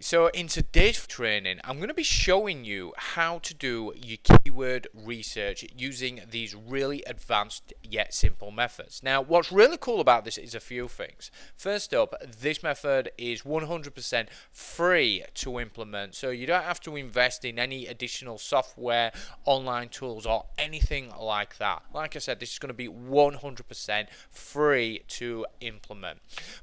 So in today's training, I'm going to be showing you how to do your keyword research using these really advanced yet simple methods. Now, what's really cool about this is a few things. First up, this method is 100% free to implement, so you don't have to invest in any additional software, online tools, or anything like that. Like I said, this is going to be 100% free to implement.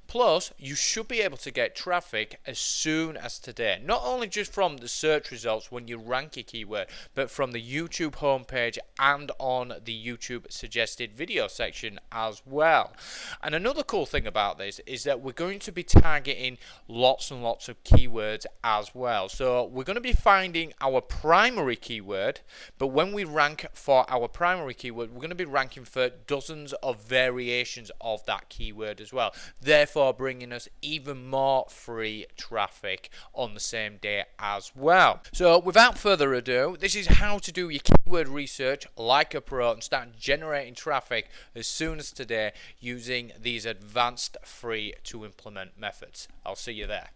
Plus, you should be able to get traffic as soon as today, not only just from the search results when you rank your keyword, but from the YouTube homepage and on the YouTube suggested video section as well. And another cool thing about this is that we're going to be targeting lots and lots of keywords as well. So we're going to be finding our primary keyword, but when we rank for our primary keyword, we're going to be ranking for dozens of variations of that keyword as well, therefore bringing us even more free traffic on the same day as well. So without further ado, this is how to do your keyword research like a pro and start generating traffic as soon as today using these advanced free to implement methods. I'll see you there.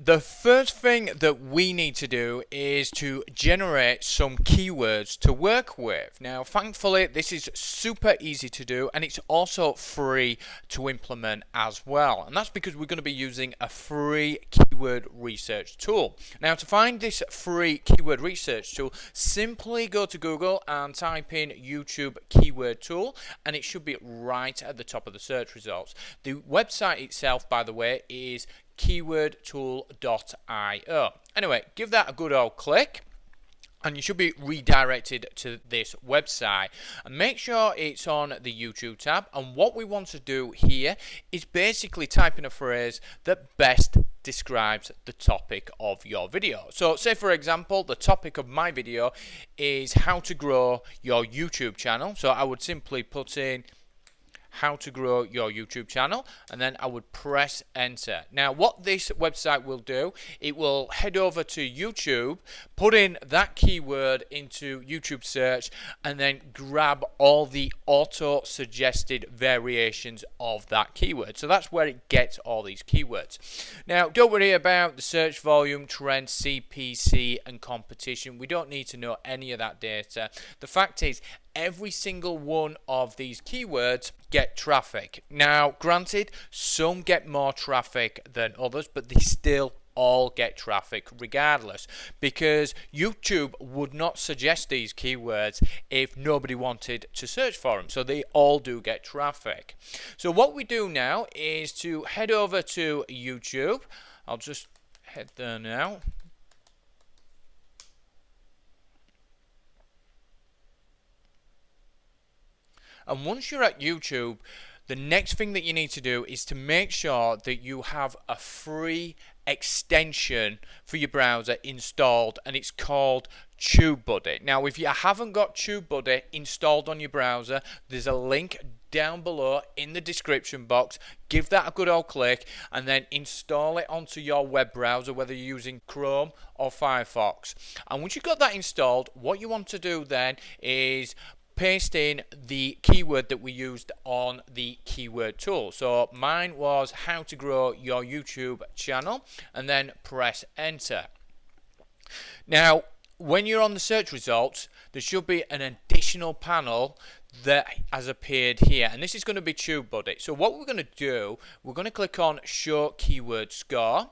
The first thing that we need to do is to generate some keywords to work with. Now, thankfully, this is super easy to do and it's also free to implement as well. And that's because we're going to be using a free keyword research tool. Now, to find this free keyword research tool, simply go to Google and type in YouTube keyword tool and it should be right at the top of the search results. The website itself, by the way, is keywordtool.io. Anyway, give that a good old click and you should be redirected to this website, and make sure it's on the YouTube tab. And what we want to do here is basically type in a phrase that best describes the topic of your video. So say for example, the topic of my video is how to grow your YouTube channel. So I would simply put in how to grow your YouTube channel, and then I would press enter. Now what this website will do, it will head over to YouTube, put in that keyword into YouTube search, and then grab all the auto suggested variations of that keyword. So that's where it gets all these keywords. Now don't worry about the search volume, trend, CPC and competition. We don't need to know any of that data. The fact is, every single one of these keywords get traffic. Now granted, some get more traffic than others, but they still all get traffic regardless, because YouTube would not suggest these keywords if nobody wanted to search for them. So they all do get traffic. So what we do now is to head over to YouTube. I'll just head there now. And once you're at YouTube, the next thing that you need to do is to make sure that you have a free extension for your browser installed, and it's called TubeBuddy. Now, if you haven't got TubeBuddy installed on your browser, there's a link down below in the description box. Give that a good old click and then install it onto your web browser, whether you're using Chrome or Firefox. And once you've got that installed, what you want to do then is paste in the keyword that we used on the keyword tool. So mine was how to grow your YouTube channel, and then press enter. Now when you're on the search results, there should be an additional panel that has appeared here, and this is going to be TubeBuddy. So what we're going to do, we're going to click on show keyword score,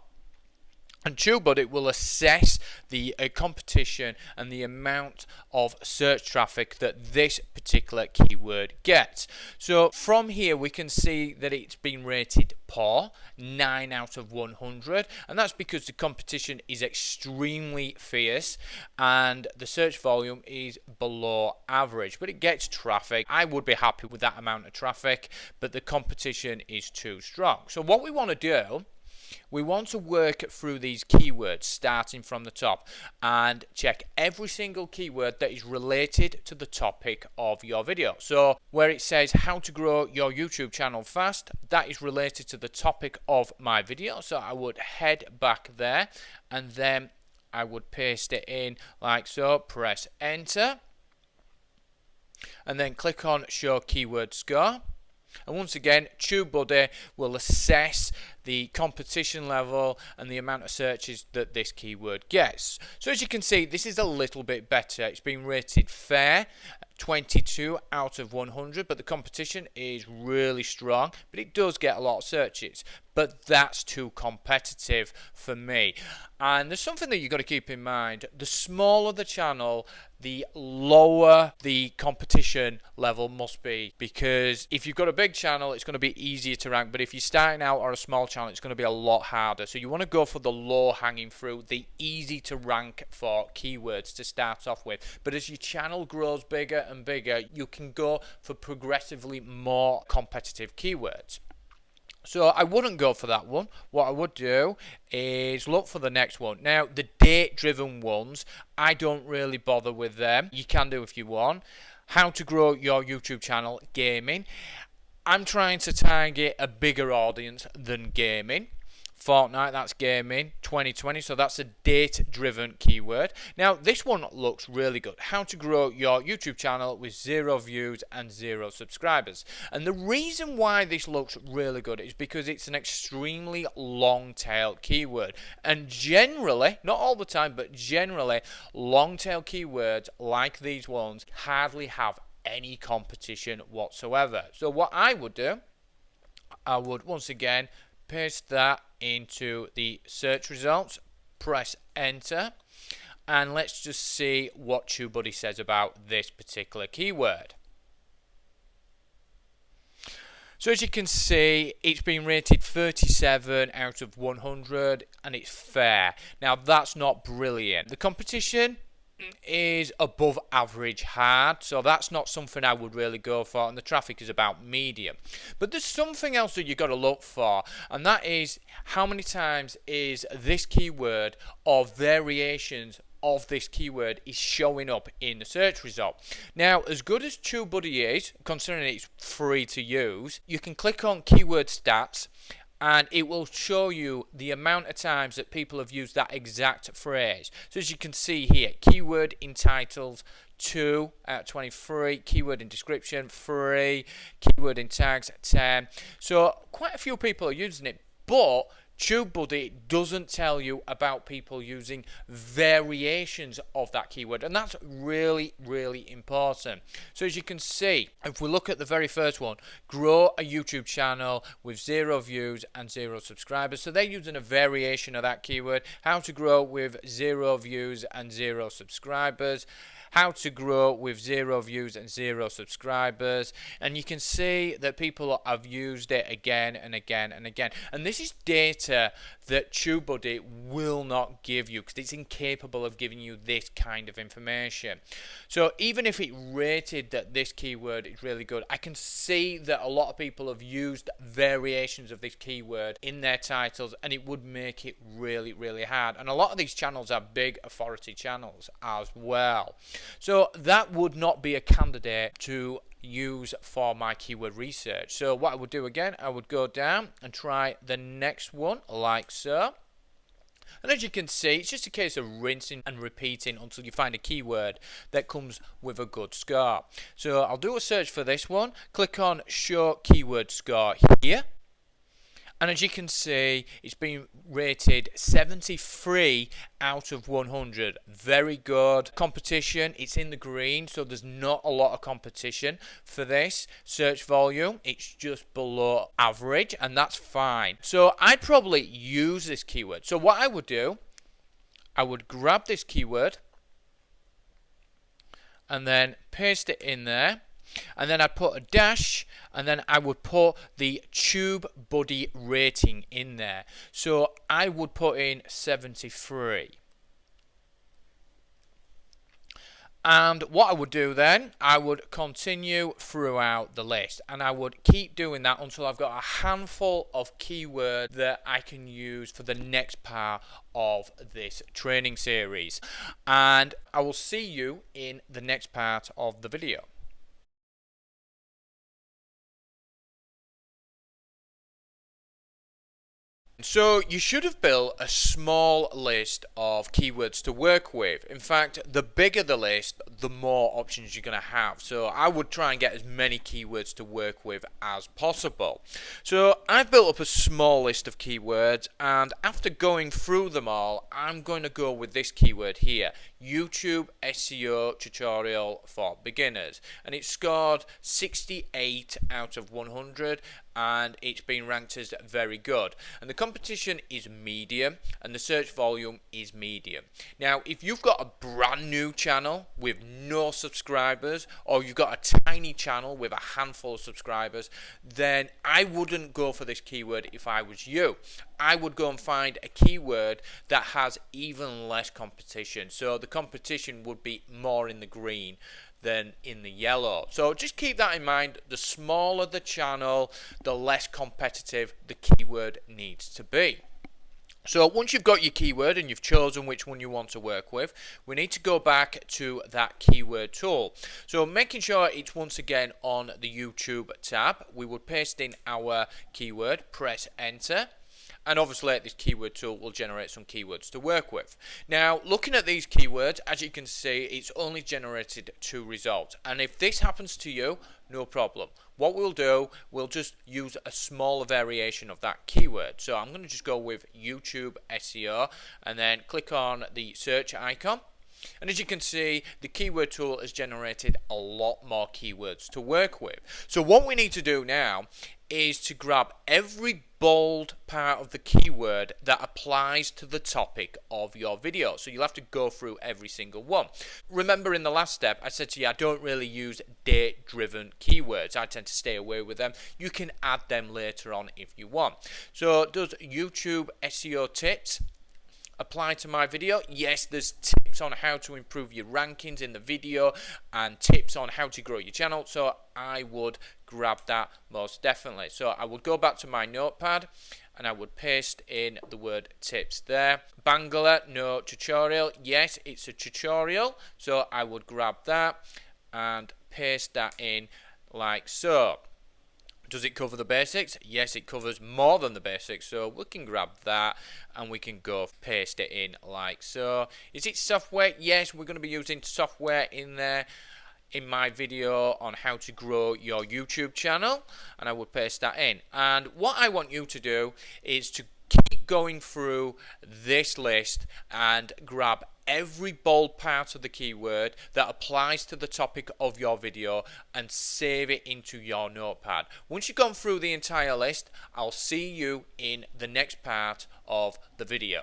and TubeBuddy will assess the competition and the amount of search traffic that this particular keyword gets. So from here we can see that it's been rated poor, 9 out of 100, and that's because the competition is extremely fierce and the search volume is below average, but it gets traffic. I would be happy with that amount of traffic, but the competition is too strong. So what we want to do, we want to work through these keywords starting from the top and check every single keyword that is related to the topic of your video. So where it says how to grow your YouTube channel fast, that is related to the topic of my video. So I would head back there and then I would paste it in like so, press enter, and then click on show keyword score. And once again, TubeBuddy will assess the competition level and the amount of searches that this keyword gets. So as you can see, this is a little bit better. It's been rated fair, 22 out of 100, but the competition is really strong, but it does get a lot of searches. But that's too competitive for me. And there's something that you've got to keep in mind. The smaller the channel, the lower the competition level must be, because if you've got a big channel, it's going to be easier to rank, but if you're starting out or a small channel, it's going to be a lot harder. So you want to go for the low hanging fruit, the easy to rank for keywords to start off with. But as your channel grows bigger and bigger, you can go for progressively more competitive keywords. So I wouldn't go for that one. What I would do is look for the next one. Now, the date-driven ones, I don't really bother with them. You can do if you want. How to grow your YouTube channel, gaming. I'm trying to target a bigger audience than gaming. Fortnite, that's gaming. 2020, so that's a date-driven keyword. Now, this one looks really good. How to grow your YouTube channel with 0 views and 0 subscribers. And the reason why this looks really good is because it's an extremely long-tail keyword. And generally, not all the time, but generally, long-tail keywords like these ones hardly have any competition whatsoever. So what I would do, I would once again paste that into the search results, press enter, and let's just see what TubeBuddy says about this particular keyword. So as you can see, it's been rated 37 out of 100 and it's fair. Now that's not brilliant. The competition is above average hard, so that's not something I would really go for, and the traffic is about medium. But there's something else that you've got to look for, and that is how many times is this keyword or variations of this keyword is showing up in the search result. Now, as good as TubeBuddy is, considering it's free to use, you can click on keyword stats and it will show you the amount of times that people have used that exact phrase. So as you can see here, keyword in titles 2 out of 23, keyword in description 3, keyword in tags 10. So quite a few people are using it, but TubeBuddy doesn't tell you about people using variations of that keyword, and that's really, really important. So as you can see, if we look at the very first one, grow a YouTube channel with 0 views and 0 subscribers. So they're using a variation of that keyword. How to grow with 0 views and 0 subscribers. How to grow with 0 views and 0 subscribers, and you can see that people have used it again and again and again, and this is data that TubeBuddy will not give you because it's incapable of giving you this kind of information. So even if it rated that this keyword is really good, I can see that a lot of people have used variations of this keyword in their titles, and it would make it really, really hard. And a lot of these channels are big authority channels as well. So that would not be a candidate to use for my keyword research. So what I would do again, I would go down and try the next one like so. And as you can see, it's just a case of rinsing and repeating until you find a keyword that comes with a good score. So I'll do a search for this one, click on show keyword score here. And as you can see, it's been rated 73 out of 100. Very good. Competition, it's in the green, so there's not a lot of competition for this. Search volume, it's just below average, and that's fine. So I'd probably use this keyword. So what I would do, I would grab this keyword and then paste it in there. And then I'd put a dash, and then I would put the TubeBuddy rating in there. So I would put in 73. And what I would do then, I would continue throughout the list, and I would keep doing that until I've got a handful of keywords that I can use for the next part of this training series. And I will see you in the next part of the video. So you should have built a small list of keywords to work with. In fact, the bigger the list, the more options you're going to have. So I would try and get as many keywords to work with as possible. So I've built up a small list of keywords, and after going through them all, I'm going to go with this keyword here, YouTube SEO tutorial for beginners, and it scored 68 out of 100, and it's been ranked as very good. And the competition is medium, and the search volume is medium. Now, if you've got a brand new channel with no subscribers, or you've got a tiny channel with a handful of subscribers, then I wouldn't go for this keyword if I was you. I would go and find a keyword that has even less competition. So the competition would be more in the green than in the yellow. So just keep that in mind. The smaller the channel, the less competitive the keyword needs to be. So once you've got your keyword and you've chosen which one you want to work with, we need to go back to that keyword tool. So making sure it's once again on the YouTube tab, we would paste in our keyword, press enter. And obviously this keyword tool will generate some keywords to work with. Now, looking at these keywords, as you can see, it's only generated 2 results. And if this happens to you, no problem. What we'll do, we'll just use a smaller variation of that keyword. So I'm going to just go with YouTube SEO and then click on the search icon. And as you can see, the keyword tool has generated a lot more keywords to work with. So what we need to do now is to grab every bold part of the keyword that applies to the topic of your video. So you'll have to go through every single one. Remember in the last step, I said to you, I don't really use date-driven keywords. I tend to stay away with them. You can add them later on if you want. So does YouTube SEO tips apply to my video? Yes, there's tips on how to improve your rankings in the video and tips on how to grow your channel, so I would grab that most definitely. So I would go back to my notepad and I would paste in the word tips there. Bangla, no tutorial. Yes, it's a tutorial, so I would grab that and paste that in like so. Does it cover the basics? Yes, it covers more than the basics, so we can grab that and we can go paste it in like so. Is it software? Yes, we're going to be using software in there in my video on how to grow your YouTube channel, and I will paste that in. And what I want you to do is to keep going through this list and grab every bold part of the keyword that applies to the topic of your video and save it into your notepad. Once you've gone through the entire list, I'll see you in the next part of the video.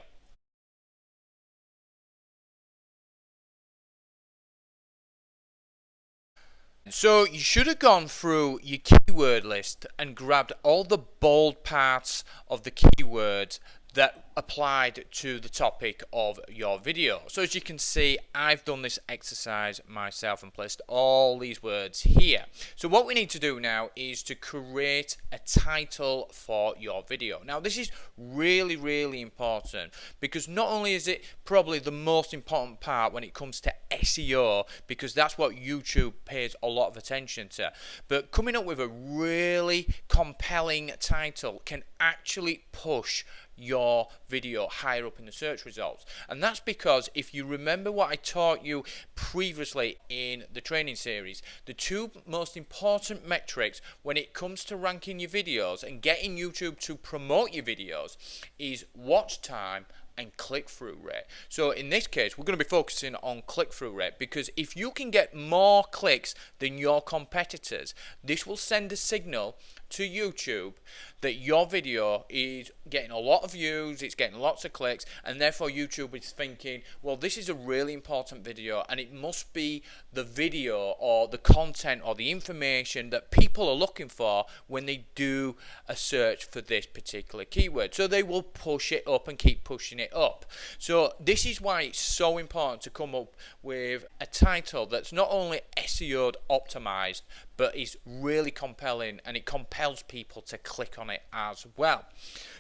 So you should have gone through your keyword list and grabbed all the bold parts of the keywords that applied to the topic of your video. So as you can see, I've done this exercise myself and placed all these words here. So what we need to do now is to create a title for your video. Now this is really important, because not only is it probably the most important part when it comes to SEO, because that's what YouTube pays a lot of attention to, but coming up with a really compelling title can actually push your video higher up in the search results. And that's because if you remember what I taught you previously in the training series, the 2 most important metrics when it comes to ranking your videos and getting YouTube to promote your videos is watch time and click-through rate. So in this case, we're going to be focusing on click-through rate, because if you can get more clicks than your competitors, this will send a signal to YouTube that your video is getting a lot of views, it's getting lots of clicks, and therefore YouTube is thinking, well, this is a really important video and it must be the video or the content or the information that people are looking for when they do a search for this particular keyword. So they will push it up and keep pushing it up. So this is why it's so important to come up with a title that's not only SEO optimized, but it's really compelling and it compels people to click on it as well.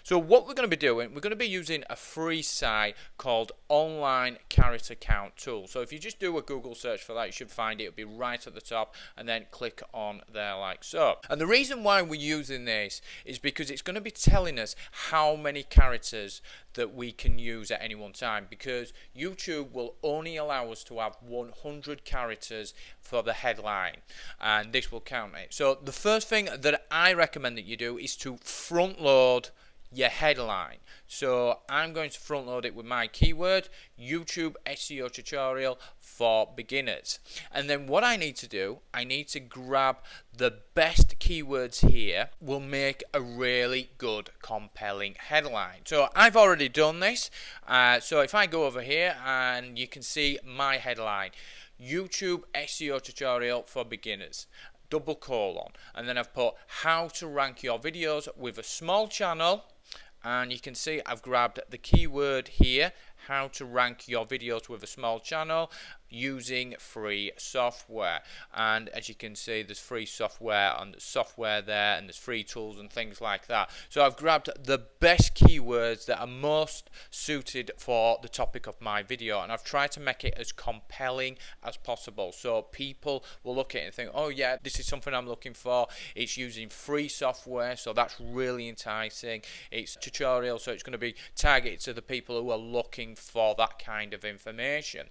So what we're going to be doing, we're going to be using a free site called Online Character Count Tool. So if you just do a Google search for that, you should find it. It'll be right at the top, and then click on there like so. And the reason why we're using this is because it's going to be telling us how many characters that we can use at any one time, because YouTube will only allow us to have 100 characters for the headline, and this will count it. So the first thing that I recommend that you do is to front load your headline. So I'm going to front load it with my keyword YouTube SEO tutorial for beginners. And then what I need to do, I need to grab the best keywords here will make a really good compelling headline. So I've already done this. So if I go over here, and you can see my headline, YouTube SEO tutorial for beginners, double colon, and then I've put how to rank your videos with a small channel. And you can see I've grabbed the keyword here, how to rank your videos with a small channel using free software. And as you can see, there's free software and software there, and there's free tools and things like that. So I've grabbed the best keywords that are most suited for the topic of my video, and I've tried to make it as compelling as possible, so people will look at it and think, oh yeah, this is something I'm looking for. It's using free software, so that's really enticing. It's tutorial, so it's going to be targeted to the people who are looking for that kind of information.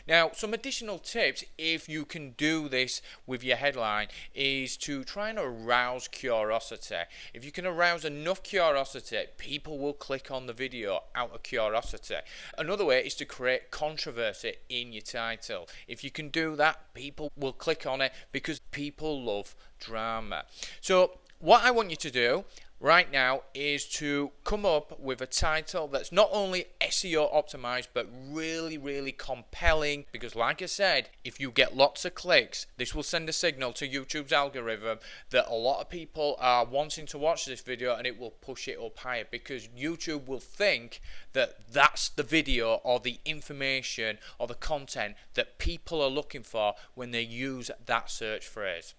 Now, some additional tips, if you can do this with your headline, is to try and arouse curiosity. If you can arouse enough curiosity, people will click on the video out of curiosity. Another way is to create controversy in your title. If you can do that, people will click on it because people love drama. So what I want you to do right now is to come up with a title that's not only SEO optimized but really compelling, because like I said, if you get lots of clicks, this will send a signal to YouTube's algorithm that a lot of people are wanting to watch this video, and it will push it up higher, because YouTube will think that that's the video or the information or the content that people are looking for when they use that search phrase.